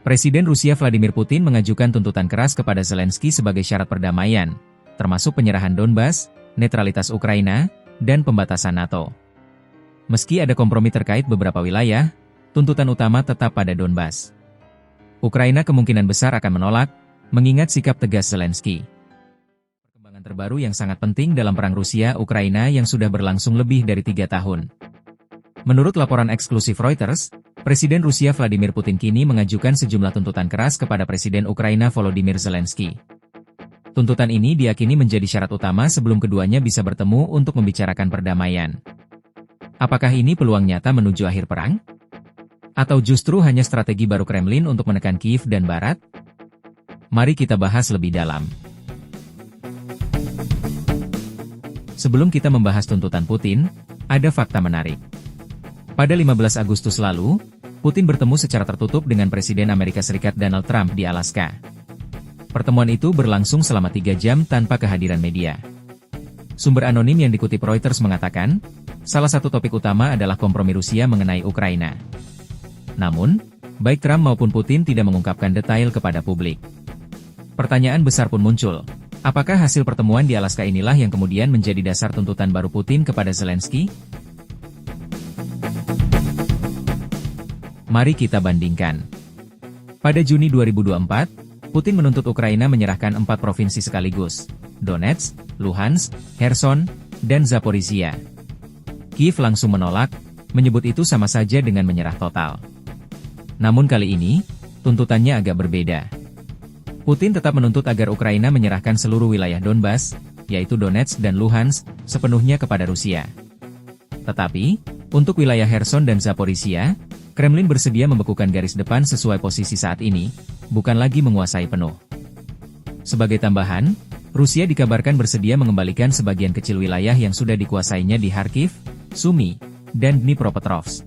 Presiden Rusia Vladimir Putin mengajukan tuntutan keras kepada Zelensky sebagai syarat perdamaian, termasuk penyerahan Donbas, netralitas Ukraina, dan pembatasan NATO. Meski ada kompromi terkait beberapa wilayah, tuntutan utama tetap pada Donbas. Ukraina kemungkinan besar akan menolak, mengingat sikap tegas Zelensky. Perkembangan terbaru yang sangat penting dalam perang Rusia-Ukraina yang sudah berlangsung lebih dari 3 tahun. Menurut laporan eksklusif Reuters, Presiden Rusia Vladimir Putin kini mengajukan sejumlah tuntutan keras kepada Presiden Ukraina Volodymyr Zelensky. Tuntutan ini diyakini menjadi syarat utama sebelum keduanya bisa bertemu untuk membicarakan perdamaian. Apakah ini peluang nyata menuju akhir perang? Atau justru hanya strategi baru Kremlin untuk menekan Kiev dan Barat? Mari kita bahas lebih dalam. Sebelum kita membahas tuntutan Putin, ada fakta menarik. Pada 15 Agustus lalu, Putin bertemu secara tertutup dengan Presiden Amerika Serikat Donald Trump di Alaska. Pertemuan itu berlangsung selama 3 jam tanpa kehadiran media. Sumber anonim yang dikutip Reuters mengatakan, salah satu topik utama adalah kompromi Rusia mengenai Ukraina. Namun, baik Trump maupun Putin tidak mengungkapkan detail kepada publik. Pertanyaan besar pun muncul, apakah hasil pertemuan di Alaska inilah yang kemudian menjadi dasar tuntutan baru Putin kepada Zelensky? Mari kita bandingkan. Pada Juni 2024, Putin menuntut Ukraina menyerahkan 4 provinsi sekaligus, Donetsk, Luhansk, Kherson, dan Zaporizhia. Kiev langsung menolak, menyebut itu sama saja dengan menyerah total. Namun kali ini, tuntutannya agak berbeda. Putin tetap menuntut agar Ukraina menyerahkan seluruh wilayah Donbas, yaitu Donetsk dan Luhansk, sepenuhnya kepada Rusia. Tetapi, untuk wilayah Kherson dan Zaporizhia, Kremlin bersedia membekukan garis depan sesuai posisi saat ini, bukan lagi menguasai penuh. Sebagai tambahan, Rusia dikabarkan bersedia mengembalikan sebagian kecil wilayah yang sudah dikuasainya di Kharkiv, Sumy, dan Dnipropetrovsk.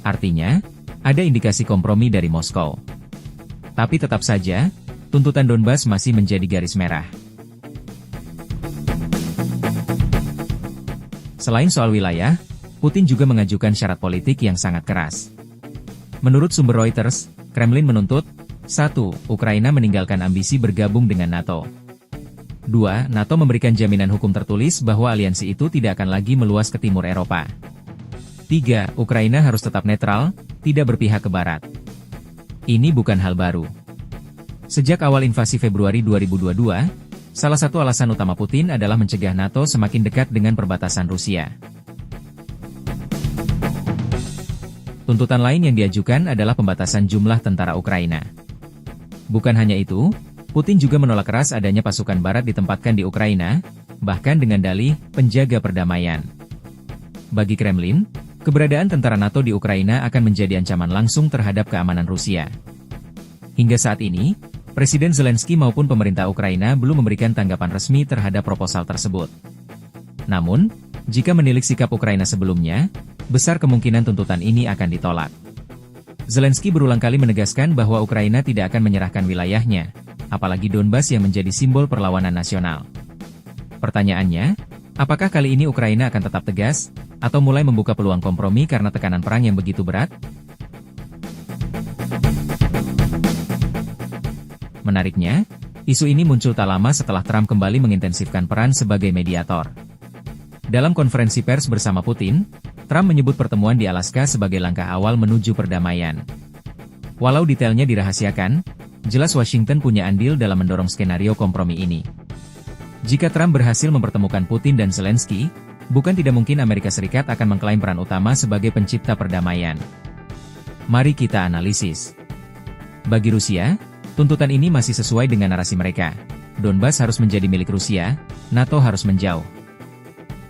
Artinya, ada indikasi kompromi dari Moskow. Tapi tetap saja, tuntutan Donbas masih menjadi garis merah. Selain soal wilayah, Putin juga mengajukan syarat politik yang sangat keras. Menurut sumber Reuters, Kremlin menuntut, 1. Ukraina meninggalkan ambisi bergabung dengan NATO. 2. NATO memberikan jaminan hukum tertulis bahwa aliansi itu tidak akan lagi meluas ke timur Eropa. 3. Ukraina harus tetap netral, tidak berpihak ke Barat. Ini bukan hal baru. Sejak awal invasi Februari 2022, salah satu alasan utama Putin adalah mencegah NATO semakin dekat dengan perbatasan Rusia. Tuntutan lain yang diajukan adalah pembatasan jumlah tentara Ukraina. Bukan hanya itu, Putin juga menolak keras adanya pasukan Barat ditempatkan di Ukraina, bahkan dengan dalih penjaga perdamaian. Bagi Kremlin, keberadaan tentara NATO di Ukraina akan menjadi ancaman langsung terhadap keamanan Rusia. Hingga saat ini, Presiden Zelensky maupun pemerintah Ukraina belum memberikan tanggapan resmi terhadap proposal tersebut. Namun, jika menilik sikap Ukraina sebelumnya, besar kemungkinan tuntutan ini akan ditolak. Zelensky berulang kali menegaskan bahwa Ukraina tidak akan menyerahkan wilayahnya, apalagi Donbas yang menjadi simbol perlawanan nasional. Pertanyaannya, apakah kali ini Ukraina akan tetap tegas, atau mulai membuka peluang kompromi karena tekanan perang yang begitu berat? Menariknya, isu ini muncul tak lama setelah Trump kembali mengintensifkan peran sebagai mediator. Dalam konferensi pers bersama Putin, Trump menyebut pertemuan di Alaska sebagai langkah awal menuju perdamaian. Walau detailnya dirahasiakan, jelas Washington punya andil dalam mendorong skenario kompromi ini. Jika Trump berhasil mempertemukan Putin dan Zelensky, bukan tidak mungkin Amerika Serikat akan mengklaim peran utama sebagai pencipta perdamaian. Mari kita analisis. Bagi Rusia, tuntutan ini masih sesuai dengan narasi mereka. Donbas harus menjadi milik Rusia, NATO harus menjauh.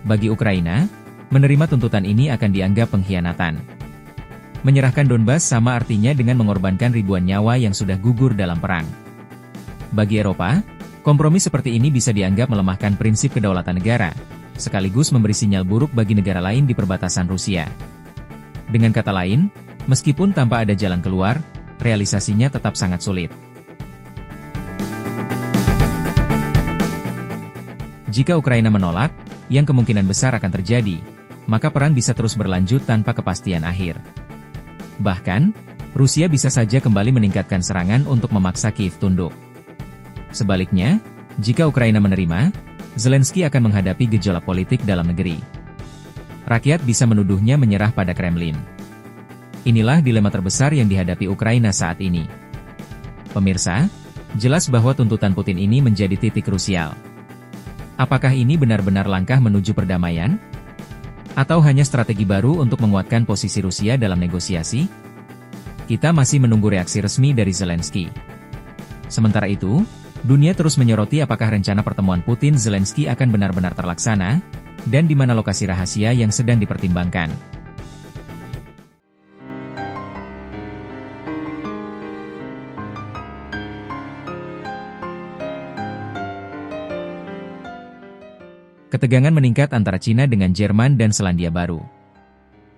Bagi Ukraina, menerima tuntutan ini akan dianggap pengkhianatan. Menyerahkan Donbas sama artinya dengan mengorbankan ribuan nyawa yang sudah gugur dalam perang. Bagi Eropa, kompromi seperti ini bisa dianggap melemahkan prinsip kedaulatan negara, sekaligus memberi sinyal buruk bagi negara lain di perbatasan Rusia. Dengan kata lain, meskipun tanpa ada jalan keluar, realisasinya tetap sangat sulit. Jika Ukraina menolak, yang kemungkinan besar akan terjadi, maka perang bisa terus berlanjut tanpa kepastian akhir. Bahkan, Rusia bisa saja kembali meningkatkan serangan untuk memaksa Kiev tunduk. Sebaliknya, jika Ukraina menerima, Zelensky akan menghadapi gejolak politik dalam negeri. Rakyat bisa menuduhnya menyerah pada Kremlin. Inilah dilema terbesar yang dihadapi Ukraina saat ini. Pemirsa, jelas bahwa tuntutan Putin ini menjadi titik krusial. Apakah ini benar-benar langkah menuju perdamaian? Atau hanya strategi baru untuk menguatkan posisi Rusia dalam negosiasi? Kita masih menunggu reaksi resmi dari Zelensky. Sementara itu, dunia terus menyoroti apakah rencana pertemuan Putin-Zelensky akan benar-benar terlaksana, dan di mana lokasi rahasia yang sedang dipertimbangkan. Ketegangan meningkat antara Cina dengan Jerman dan Selandia Baru.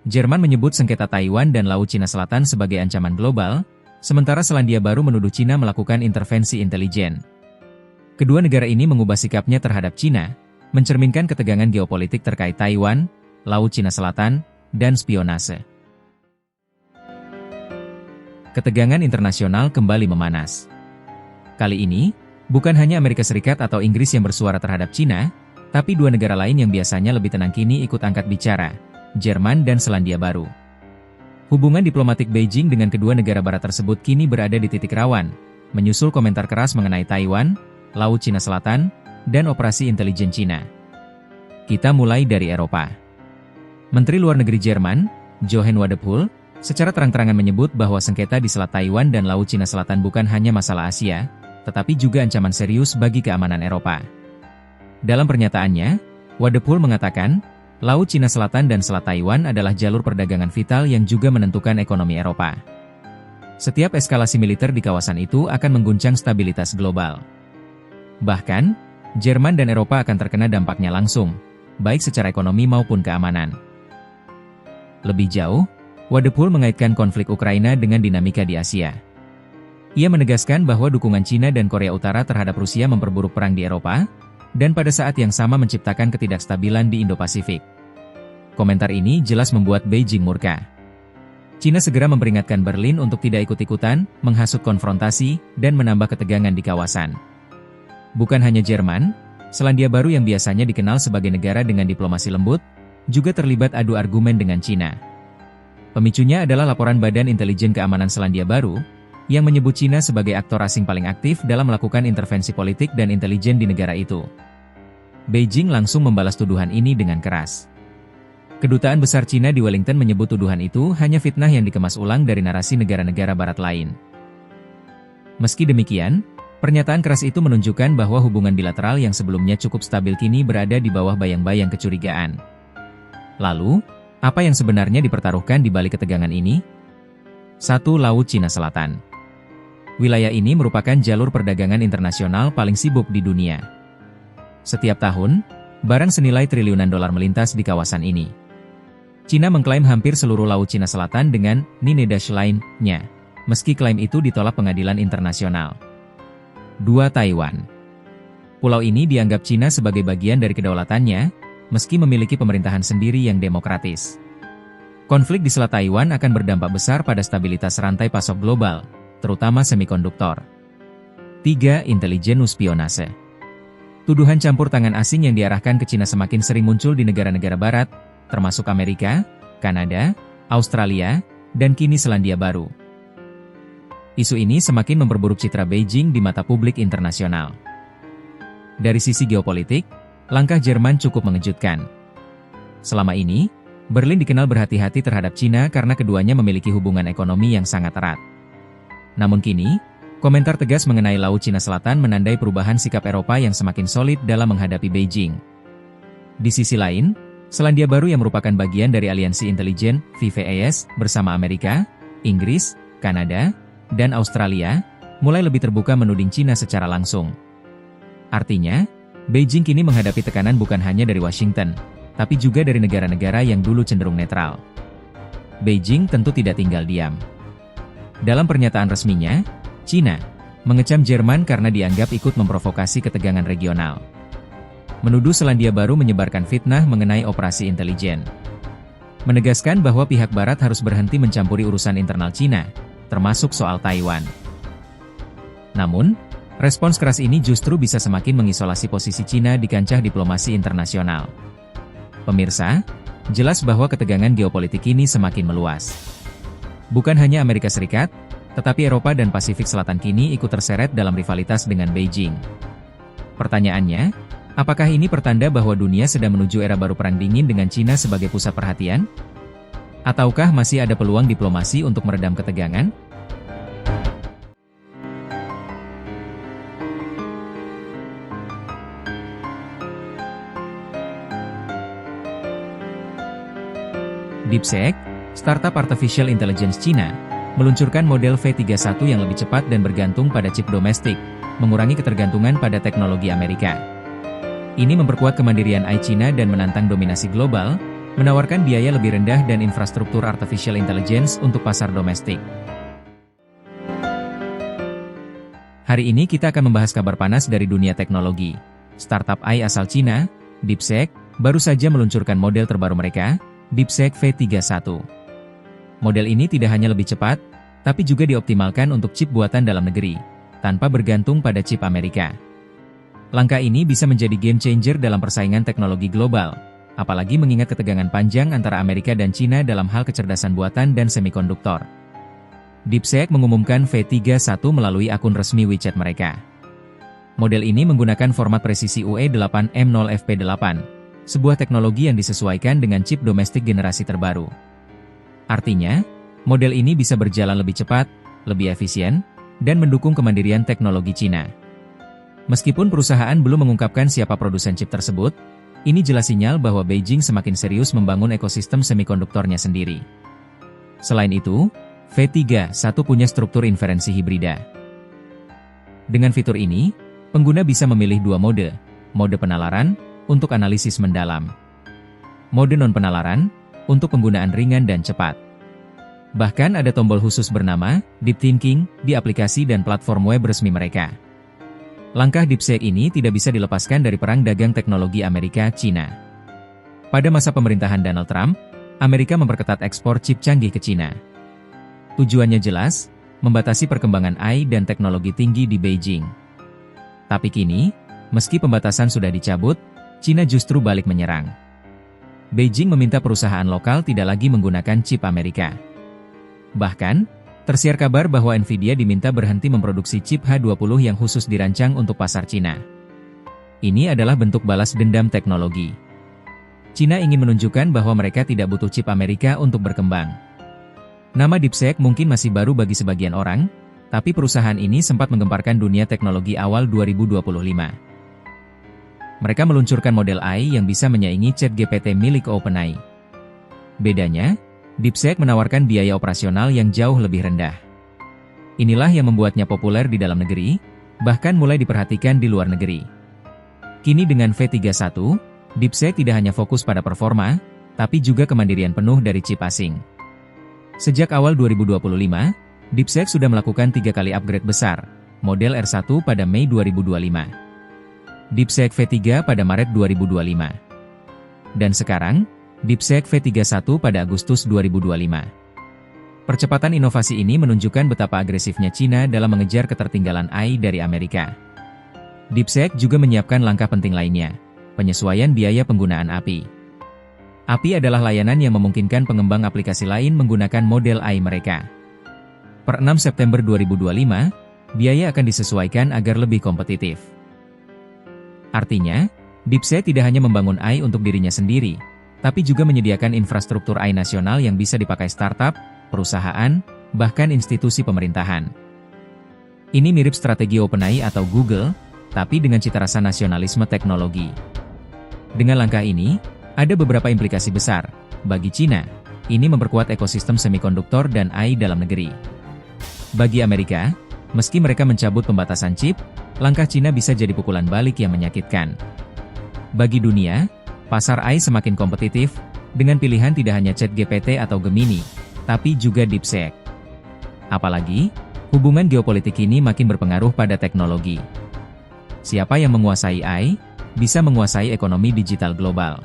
Jerman menyebut sengketa Taiwan dan Laut Cina Selatan sebagai ancaman global, sementara Selandia Baru menuduh Cina melakukan intervensi intelijen. Kedua negara ini mengubah sikapnya terhadap Cina, mencerminkan ketegangan geopolitik terkait Taiwan, Laut Cina Selatan, dan spionase. Ketegangan internasional kembali memanas. Kali ini, bukan hanya Amerika Serikat atau Inggris yang bersuara terhadap Cina, tapi dua negara lain yang biasanya lebih tenang kini ikut angkat bicara, Jerman dan Selandia Baru. Hubungan diplomatik Beijing dengan kedua negara barat tersebut kini berada di titik rawan, menyusul komentar keras mengenai Taiwan, Laut Cina Selatan, dan operasi intelijen Cina. Kita mulai dari Eropa. Menteri Luar Negeri Jerman, Johann Wadephul, secara terang-terangan menyebut bahwa sengketa di Selat Taiwan dan Laut Cina Selatan bukan hanya masalah Asia, tetapi juga ancaman serius bagi keamanan Eropa. Dalam pernyataannya, Wadephul mengatakan, Laut Cina Selatan dan Selat Taiwan adalah jalur perdagangan vital yang juga menentukan ekonomi Eropa. Setiap eskalasi militer di kawasan itu akan mengguncang stabilitas global. Bahkan, Jerman dan Eropa akan terkena dampaknya langsung, baik secara ekonomi maupun keamanan. Lebih jauh, Wadephul mengaitkan konflik Ukraina dengan dinamika di Asia. Ia menegaskan bahwa dukungan Cina dan Korea Utara terhadap Rusia memperburuk perang di Eropa, dan pada saat yang sama menciptakan ketidakstabilan di Indo-Pasifik. Komentar ini jelas membuat Beijing murka. Cina segera memperingatkan Berlin untuk tidak ikut-ikutan, menghasut konfrontasi, dan menambah ketegangan di kawasan. Bukan hanya Jerman, Selandia Baru yang biasanya dikenal sebagai negara dengan diplomasi lembut, juga terlibat adu argumen dengan Cina. Pemicunya adalah laporan Badan Intelijen Keamanan Selandia Baru, yang menyebut Cina sebagai aktor asing paling aktif dalam melakukan intervensi politik dan intelijen di negara itu. Beijing langsung membalas tuduhan ini dengan keras. Kedutaan Besar Cina di Wellington menyebut tuduhan itu hanya fitnah yang dikemas ulang dari narasi negara-negara barat lain. Meski demikian, pernyataan keras itu menunjukkan bahwa hubungan bilateral yang sebelumnya cukup stabil kini berada di bawah bayang-bayang kecurigaan. Lalu, apa yang sebenarnya dipertaruhkan di balik ketegangan ini? 1. Laut Cina Selatan. Wilayah ini merupakan jalur perdagangan internasional paling sibuk di dunia. Setiap tahun, barang senilai triliunan dolar melintas di kawasan ini. Cina mengklaim hampir seluruh Laut Cina Selatan dengan Ninedashline-nya, meski klaim itu ditolak pengadilan internasional. 2. Taiwan. Pulau ini dianggap Cina sebagai bagian dari kedaulatannya, meski memiliki pemerintahan sendiri yang demokratis. Konflik di Selat Taiwan akan berdampak besar pada stabilitas rantai pasok global, terutama semikonduktor. 3. Intelijen spionase. Tuduhan campur tangan asing yang diarahkan ke Cina semakin sering muncul di negara-negara barat, termasuk Amerika, Kanada, Australia, dan kini Selandia Baru. Isu ini semakin memperburuk citra Beijing di mata publik internasional. Dari sisi geopolitik, langkah Jerman cukup mengejutkan. Selama ini, Berlin dikenal berhati-hati terhadap Cina karena keduanya memiliki hubungan ekonomi yang sangat erat. Namun kini, komentar tegas mengenai Laut Cina Selatan menandai perubahan sikap Eropa yang semakin solid dalam menghadapi Beijing. Di sisi lain, Selandia Baru yang merupakan bagian dari aliansi intelijen VVAS bersama Amerika, Inggris, Kanada, dan Australia, mulai lebih terbuka menuding Cina secara langsung. Artinya, Beijing kini menghadapi tekanan bukan hanya dari Washington, tapi juga dari negara-negara yang dulu cenderung netral. Beijing tentu tidak tinggal diam. Dalam pernyataan resminya, Cina mengecam Jerman karena dianggap ikut memprovokasi ketegangan regional. Menuduh Selandia Baru menyebarkan fitnah mengenai operasi intelijen. Menegaskan bahwa pihak Barat harus berhenti mencampuri urusan internal Cina, termasuk soal Taiwan. Namun, respons keras ini justru bisa semakin mengisolasi posisi Cina di kancah diplomasi internasional. Pemirsa, jelas bahwa ketegangan geopolitik ini semakin meluas. Bukan hanya Amerika Serikat, tetapi Eropa dan Pasifik Selatan kini ikut terseret dalam rivalitas dengan Beijing. Pertanyaannya, apakah ini pertanda bahwa dunia sedang menuju era baru perang dingin dengan Cina sebagai pusat perhatian? Ataukah masih ada peluang diplomasi untuk meredam ketegangan? DeepSeek, startup artificial intelligence Cina, meluncurkan model V31 yang lebih cepat dan bergantung pada chip domestik, mengurangi ketergantungan pada teknologi Amerika. Ini memperkuat kemandirian AI Cina dan menantang dominasi global, menawarkan biaya lebih rendah dan infrastruktur artificial intelligence untuk pasar domestik. Hari ini kita akan membahas kabar panas dari dunia teknologi. Startup AI asal Cina, DeepSeek, baru saja meluncurkan model terbaru mereka, DeepSeek V31. Model ini tidak hanya lebih cepat, tapi juga dioptimalkan untuk chip buatan dalam negeri, tanpa bergantung pada chip Amerika. Langkah ini bisa menjadi game changer dalam persaingan teknologi global, apalagi mengingat ketegangan panjang antara Amerika dan Cina dalam hal kecerdasan buatan dan semikonduktor. DeepSeek mengumumkan V31 melalui akun resmi WeChat mereka. Model ini menggunakan format presisi UE8M0FP8, sebuah teknologi yang disesuaikan dengan chip domestik generasi terbaru. Artinya, model ini bisa berjalan lebih cepat, lebih efisien, dan mendukung kemandirian teknologi Cina. Meskipun perusahaan belum mengungkapkan siapa produsen chip tersebut, ini jelas sinyal bahwa Beijing semakin serius membangun ekosistem semikonduktornya sendiri. Selain itu, V31 punya struktur inferensi hibrida. Dengan fitur ini, pengguna bisa memilih dua mode penalaran, untuk analisis mendalam. Mode non-penalaran, untuk penggunaan ringan dan cepat. Bahkan ada tombol khusus bernama Deep Thinking di aplikasi dan platform web resmi mereka. Langkah DeepSeek ini tidak bisa dilepaskan dari perang dagang teknologi Amerika-Cina. Pada masa pemerintahan Donald Trump, Amerika memperketat ekspor chip canggih ke Cina. Tujuannya jelas, membatasi perkembangan AI dan teknologi tinggi di Beijing. Tapi kini, meski pembatasan sudah dicabut, Cina justru balik menyerang. Beijing meminta perusahaan lokal tidak lagi menggunakan chip Amerika. Bahkan, tersiar kabar bahwa Nvidia diminta berhenti memproduksi chip H20 yang khusus dirancang untuk pasar Cina. Ini adalah bentuk balas dendam teknologi. Cina ingin menunjukkan bahwa mereka tidak butuh chip Amerika untuk berkembang. Nama DeepSeek mungkin masih baru bagi sebagian orang, tapi perusahaan ini sempat menggemparkan dunia teknologi awal 2025. Mereka meluncurkan model AI yang bisa menyaingi ChatGPT milik OpenAI. Bedanya, DeepSeek menawarkan biaya operasional yang jauh lebih rendah. Inilah yang membuatnya populer di dalam negeri, bahkan mulai diperhatikan di luar negeri. Kini dengan V31, DeepSeek tidak hanya fokus pada performa, tapi juga kemandirian penuh dari chip asing. Sejak awal 2025, DeepSeek sudah melakukan 3 kali upgrade besar, model R1 pada Mei 2025. DeepSeek V3 pada Maret 2025. Dan sekarang, DeepSeek V31 pada Agustus 2025. Percepatan inovasi ini menunjukkan betapa agresifnya Cina dalam mengejar ketertinggalan AI dari Amerika. DeepSeek juga menyiapkan langkah penting lainnya, penyesuaian biaya penggunaan API. API adalah layanan yang memungkinkan pengembang aplikasi lain menggunakan model AI mereka. Per 6 September 2025, biaya akan disesuaikan agar lebih kompetitif. Artinya, DeepSeek tidak hanya membangun AI untuk dirinya sendiri, tapi juga menyediakan infrastruktur AI nasional yang bisa dipakai startup, perusahaan, bahkan institusi pemerintahan. Ini mirip strategi OpenAI atau Google, tapi dengan cita rasa nasionalisme teknologi. Dengan langkah ini, ada beberapa implikasi besar. Bagi Cina, ini memperkuat ekosistem semikonduktor dan AI dalam negeri. Bagi Amerika, meski mereka mencabut pembatasan chip, langkah Cina bisa jadi pukulan balik yang menyakitkan. Bagi dunia, pasar AI semakin kompetitif, dengan pilihan tidak hanya ChatGPT atau Gemini, tapi juga DeepSeek. Apalagi, hubungan geopolitik ini makin berpengaruh pada teknologi. Siapa yang menguasai AI, bisa menguasai ekonomi digital global.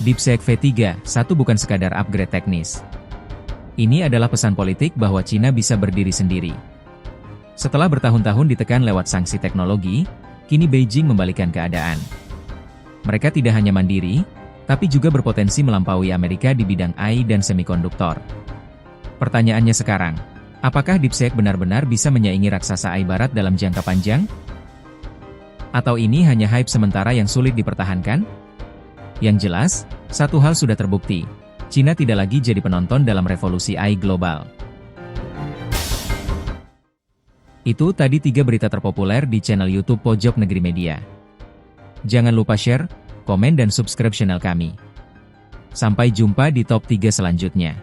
DeepSeek V31 bukan sekadar upgrade teknis. Ini adalah pesan politik bahwa Cina bisa berdiri sendiri. Setelah bertahun-tahun ditekan lewat sanksi teknologi, kini Beijing membalikkan keadaan. Mereka tidak hanya mandiri, tapi juga berpotensi melampaui Amerika di bidang AI dan semikonduktor. Pertanyaannya sekarang, apakah DeepSeek benar-benar bisa menyaingi raksasa AI barat dalam jangka panjang? Atau ini hanya hype sementara yang sulit dipertahankan? Yang jelas, satu hal sudah terbukti, Cina tidak lagi jadi penonton dalam revolusi AI global. Itu tadi 3 berita terpopuler di channel YouTube Pojok Negeri Media. Jangan lupa share, komen dan subscribe channel kami. Sampai jumpa di top 3 selanjutnya.